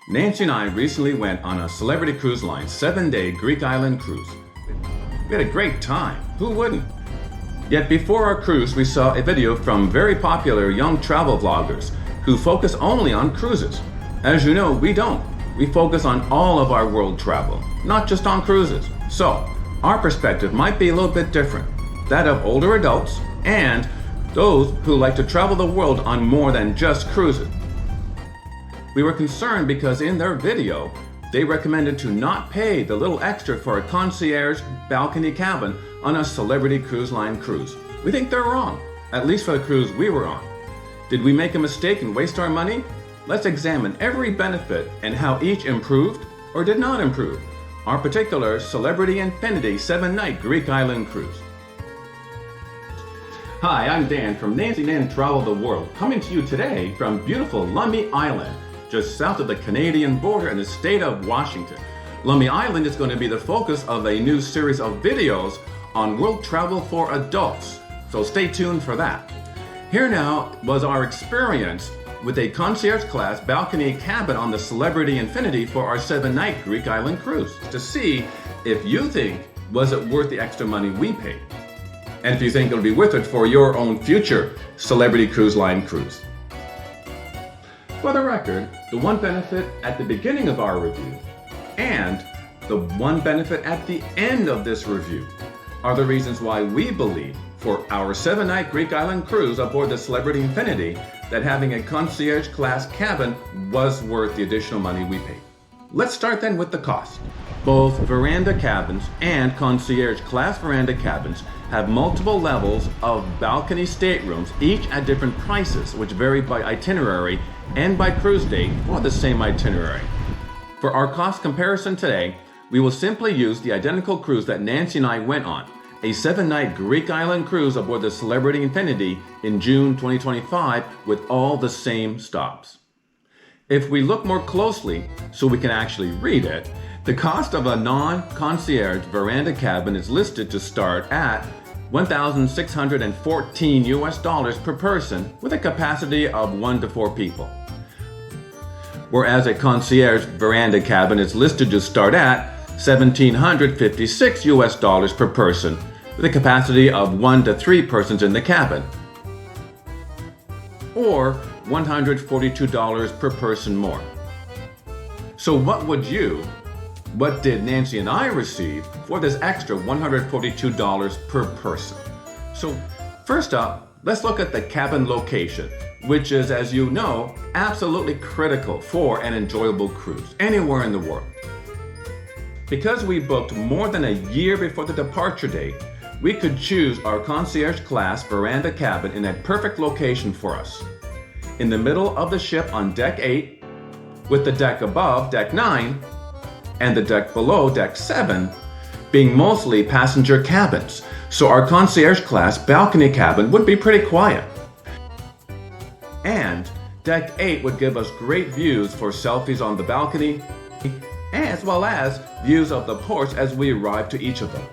Nancy and I recently went on a Celebrity Cruise Line 7-day Greek island cruise. We had a great time, who wouldn't? Yet before our cruise we saw a video from very popular young travel vloggers who focus only on cruises. As you know, we don't. We focus on all of our world travel, not just on cruises. So, our perspective might be a little bit different. That of older adults and those who like to travel the world on more than just cruises. We were concerned because in their video, they recommended to not pay the little extra for a concierge balcony cabin on a Celebrity Cruise Line cruise. We think they're wrong, at least for the cruise we were on. Did we make a mistake and waste our money? Let's examine every benefit and how each improved or did not improve our particular Celebrity Infinity 7-night Greek island cruise. Hi, I'm Dan from Nancy Dan Travel the World, coming to you today from beautiful Lummi Island, just south of the Canadian border in the state of Washington. Lummi Island is going to be the focus of a new series of videos on world travel for adults, so stay tuned for that. Here now was our experience with a Concierge Class balcony cabin on the Celebrity Infinity for our 7-night Greek island cruise, to see if you think, was it worth the extra money we paid? And if you think it'll be worth it for your own future Celebrity Cruise Line cruise. For the record, the one benefit at the beginning of our review and the one benefit at the end of this review are the reasons why we believe for our 7-night Greek island cruise aboard the Celebrity Infinity that having a Concierge Class cabin was worth the additional money we paid. Let's start then with the cost. Both veranda cabins and Concierge Class veranda cabins have multiple levels of balcony staterooms, each at different prices, which vary by itinerary and by cruise date for the same itinerary. For our cost comparison today, we will simply use the identical cruise that Nancy and I went on, a 7-night Greek island cruise aboard the Celebrity Infinity in June 2025 with all the same stops. If we look more closely so we can actually read it, the cost of a non-concierge veranda cabin is listed to start at $1,614 US per person with a capacity of 1 to 4 people. Whereas a concierge veranda cabin is listed to start at $1,756 US per person with a capacity of 1 to 3 persons in the cabin, or $142 per person more. So what did Nancy and I receive for this extra $142 per person? So first up, let's look at the cabin location, which is, as you know, absolutely critical for an enjoyable cruise anywhere in the world. Because we booked more than a year before the departure date, we could choose our Concierge Class veranda cabin in a perfect location for us. In the middle of the ship on deck 8, with the deck above, deck 9, and the deck below, deck 7, being mostly passenger cabins, so our Concierge Class balcony cabin would be pretty quiet. And deck 8 would give us great views for selfies on the balcony, as well as views of the ports as we arrive to each of them.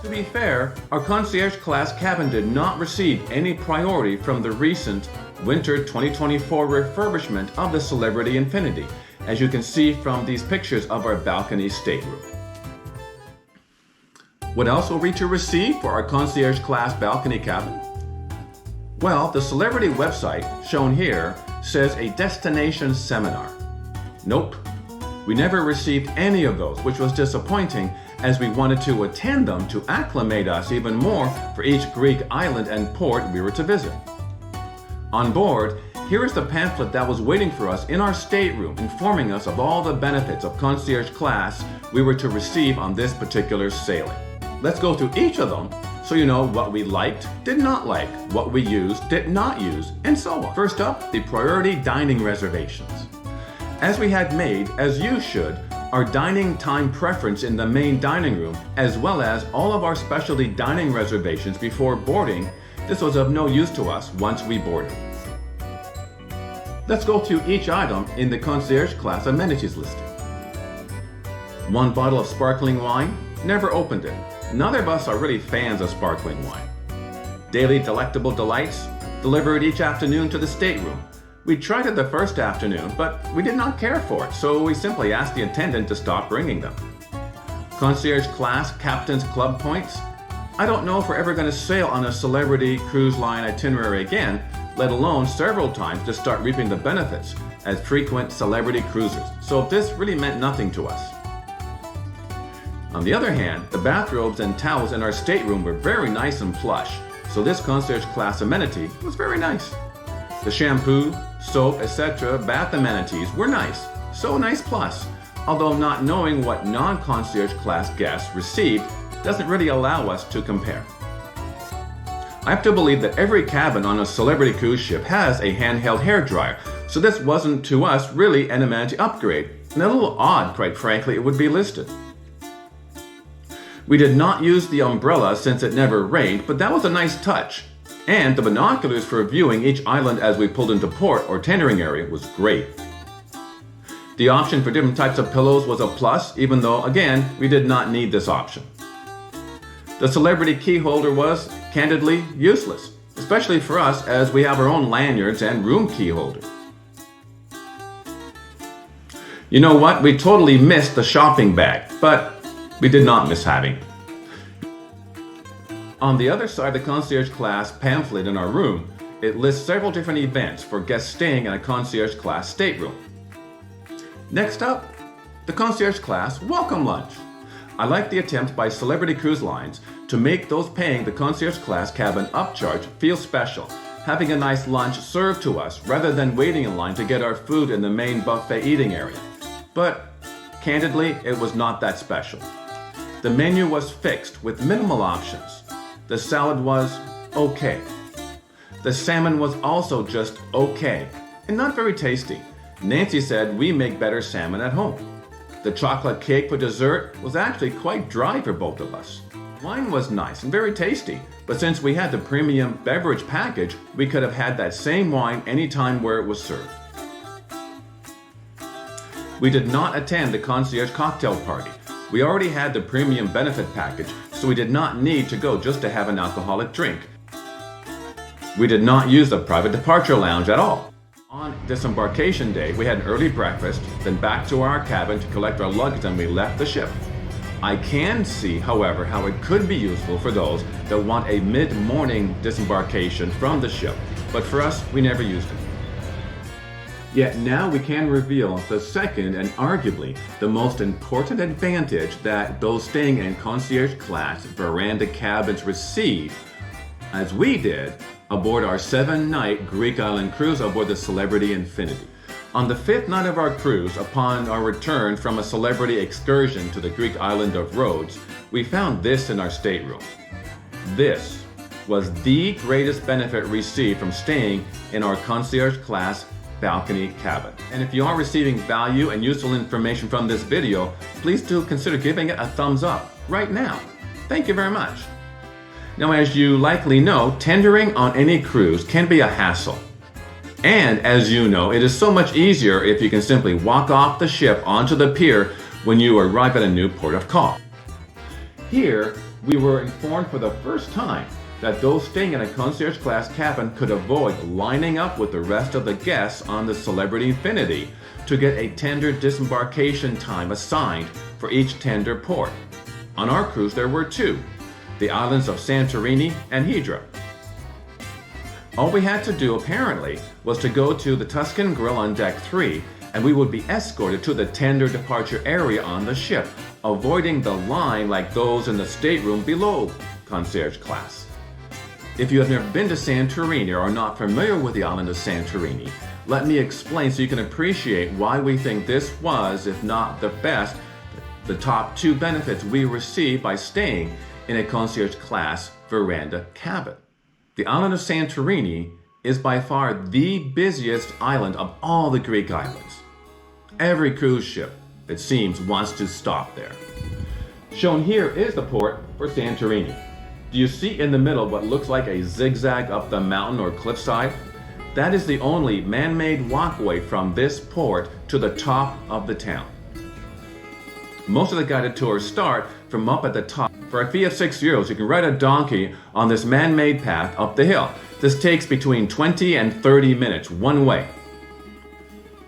To be fair, our Concierge Class cabin did not receive any priority from the recent Winter 2024 refurbishment of the Celebrity Infinity, as you can see from these pictures of our balcony stateroom. What else will we receive for our Concierge Class balcony cabin? Well, the Celebrity website, shown here, says a destination seminar. Nope, we never received any of those, which was disappointing as we wanted to attend them to acclimate us even more for each Greek island and port we were to visit. On board, here is the pamphlet that was waiting for us in our stateroom, informing us of all the benefits of Concierge Class we were to receive on this particular sailing. Let's go through each of them so you know what we liked, did not like, what we used, did not use, and so on. First up, the priority dining reservations. As we had made, as you should, our dining time preference in the main dining room, as well as all of our specialty dining reservations before boarding, this was of no use to us once we boarded. Let's go through each item in the Concierge Class amenities listing. 1 bottle of sparkling wine, never opened it. Neither of us are really fans of sparkling wine. Daily delectable delights, delivered each afternoon to the stateroom. We tried it the first afternoon, but we did not care for it, so we simply asked the attendant to stop bringing them. Concierge Class Captain's Club points? I don't know if we're ever going to sail on a celebrity cruise line itinerary again, let alone several times to start reaping the benefits as frequent celebrity cruisers, so this really meant nothing to us. On the other hand, the bathrobes and towels in our stateroom were very nice and plush, so this Concierge Class amenity was very nice. The shampoo, soap, etc. bath amenities were nice, so nice plus, although not knowing what non-Concierge Class guests received doesn't really allow us to compare. I have to believe that every cabin on a celebrity cruise ship has a handheld hairdryer, so this wasn't to us really an amenity upgrade, and a little odd, quite frankly, it would be listed. We did not use the umbrella since it never rained, but that was a nice touch. And the binoculars for viewing each island as we pulled into port or tendering area was great. The option for different types of pillows was a plus, even though, again, we did not need this option. The celebrity key holder was, candidly, useless, especially for us as we have our own lanyards and room key holder. You know what? We totally missed the shopping bag, but we did not miss having. On the other side of the Concierge Class pamphlet in our room, it lists several different events for guests staying in a Concierge Class stateroom. Next up, the Concierge Class Welcome Lunch. I like the attempt by Celebrity Cruise Lines to make those paying the Concierge Class cabin upcharge feel special, having a nice lunch served to us rather than waiting in line to get our food in the main buffet eating area. But candidly, it was not that special. The menu was fixed with minimal options. The salad was okay. The salmon was also just okay and not very tasty. Nancy said we make better salmon at home. The chocolate cake for dessert was actually quite dry for both of us. Wine was nice and very tasty, but since we had the premium beverage package, we could have had that same wine anytime where it was served. We did not attend the concierge cocktail party. We already had the premium benefit package, so we did not need to go just to have an alcoholic drink. We did not use the private departure lounge at all. On disembarkation day, we had an early breakfast, then back to our cabin to collect our luggage, and we left the ship. I can see, however, how it could be useful for those that want a mid-morning disembarkation from the ship, but for us, we never used it. Yet now we can reveal the second and arguably the most important advantage that those staying in Concierge Class veranda cabins receive, as we did aboard our 7-night Greek island cruise aboard the Celebrity Infinity. On the 5th night of our cruise, upon our return from a celebrity excursion to the Greek island of Rhodes, we found this in our stateroom. This was the greatest benefit received from staying in our Concierge Class balcony cabin. And if you are receiving value and useful information from this video, please do consider giving it a thumbs up right now. Thank you very much. Now, as you likely know, tendering on any cruise can be a hassle. And as you know, it is so much easier if you can simply walk off the ship onto the pier when you arrive at a new port of call. Here, we were informed for the first time that those staying in a Concierge Class cabin could avoid lining up with the rest of the guests on the Celebrity Infinity to get a tender disembarkation time assigned for each tender port. On our cruise, there were 2, the islands of Santorini and Hydra. All we had to do, apparently, was to go to the Tuscan Grill on Deck 3, and we would be escorted to the tender departure area on the ship, avoiding the line like those in the stateroom below Concierge Class. If you have never been to Santorini or are not familiar with the island of Santorini, let me explain so you can appreciate why we think this was, if not the best, the top 2 benefits we received by staying in a Concierge Class veranda cabin. The island of Santorini is by far the busiest island of all the Greek islands. Every cruise ship, it seems, wants to stop there. Shown here is the port for Santorini. Do you see in the middle what looks like a zigzag up the mountain or cliffside? That is the only man-made walkway from this port to the top of the town. Most of the guided tours start from up at the top. For a fee of €6, you can ride a donkey on this man-made path up the hill. This takes between 20 and 30 minutes one way.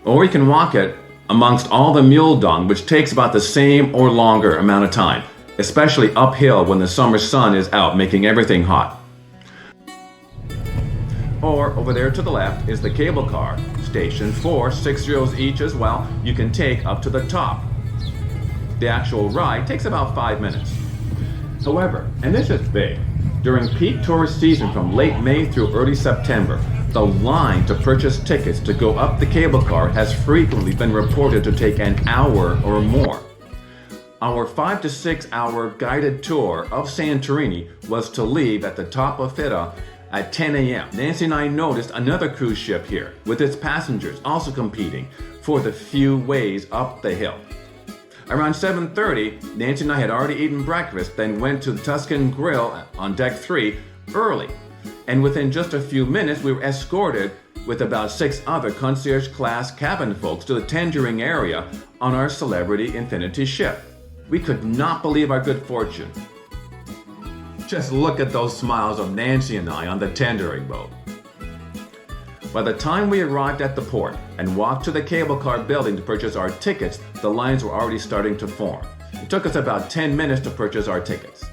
Or you can walk it amongst all the mule dung, which takes about the same or longer amount of time, especially uphill when the summer sun is out making everything hot. Or over there to the left is the cable car station for 6 euros each as well. You can take up to the top. The actual ride takes about 5 minutes. However, and this is big, during peak tourist season from late May through early September, the line to purchase tickets to go up the cable car has frequently been reported to take an hour or more. Our 5 to 6 hour guided tour of Santorini was to leave at the top of Fira at 10 a.m. Nancy and I noticed another cruise ship here with its passengers also competing for the few ways up the hill. Around 7:30, Nancy and I had already eaten breakfast, then went to the Tuscan Grill on deck 3 early. And within just a few minutes, we were escorted with about 6 other Concierge Class cabin folks to the tendering area on our Celebrity Infinity ship. We could not believe our good fortune. Just look at those smiles of Nancy and I on the tendering boat. By the time we arrived at the port and walked to the cable car building to purchase our tickets, the lines were already starting to form. It took us about 10 minutes to purchase our tickets.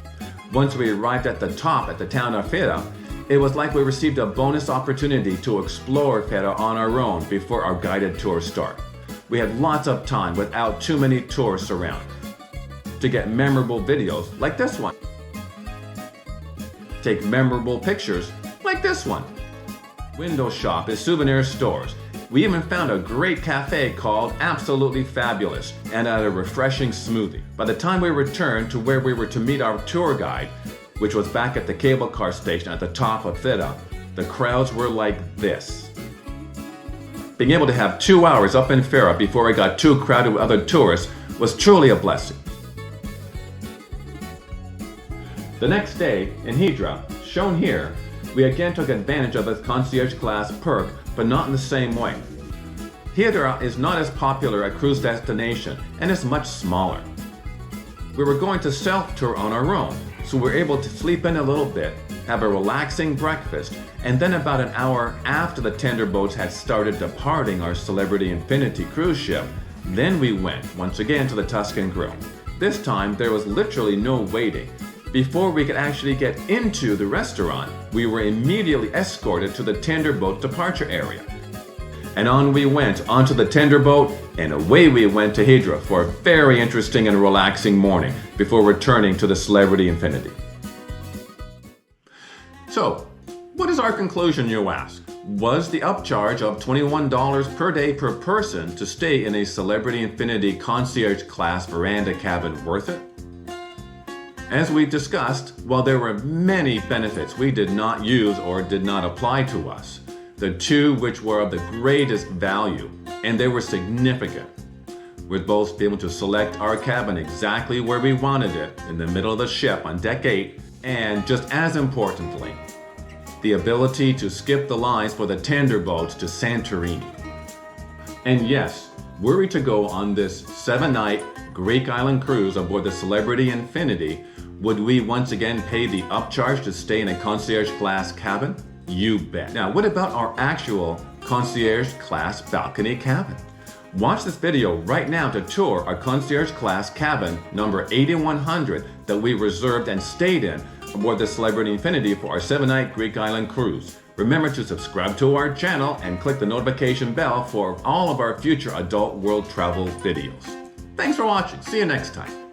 Once we arrived at the top at the town of Fira, it was like we received a bonus opportunity to explore Fira on our own before our guided tour started. We had lots of time without too many tourists around to get memorable videos like this one. Take memorable pictures like this one. Window shop is souvenir stores. We even found a great cafe called Absolutely Fabulous and had a refreshing smoothie. By the time we returned to where we were to meet our tour guide, which was back at the cable car station at the top of Fira, the crowds were like this. Being able to have 2 hours up in Fira before it got too crowded with other tourists was truly a blessing. The next day in Hydra, shown here, we again took advantage of its Concierge Class perk, but not in the same way. Hydra is not as popular a cruise destination and is much smaller. We were going to self-tour on our own, so we were able to sleep in a little bit, have a relaxing breakfast, and then about an hour after the tender boats had started departing our Celebrity Infinity cruise ship, then we went once again to the Tuscan Grill. This time there was literally no waiting. Before we could actually get into the restaurant, we were immediately escorted to the tender boat departure area. And on we went onto the tender boat, and away we went to Hydra for a very interesting and relaxing morning before returning to the Celebrity Infinity. So, what is our conclusion, you ask? Was the upcharge of $21 per day per person to stay in a Celebrity Infinity Concierge Class veranda cabin worth it? As we discussed, while there were many benefits we did not use or did not apply to us, the two which were of the greatest value, and they were significant, were both being able to select our cabin exactly where we wanted it, in the middle of the ship on deck 8, and just as importantly, the ability to skip the lines for the tender boats to Santorini. And yes, were we to go on this 7-night Greek island cruise aboard the Celebrity Infinity, would we once again pay the upcharge to stay in a Concierge Class cabin? You bet. Now, what about our actual Concierge Class balcony cabin? Watch this video right now to tour our Concierge Class cabin number 8100 that we reserved and stayed in aboard the Celebrity Infinity for our 7-night Greek island cruise. Remember to subscribe to our channel and click the notification bell for all of our future adult world travel videos. Thanks for watching. See you next time.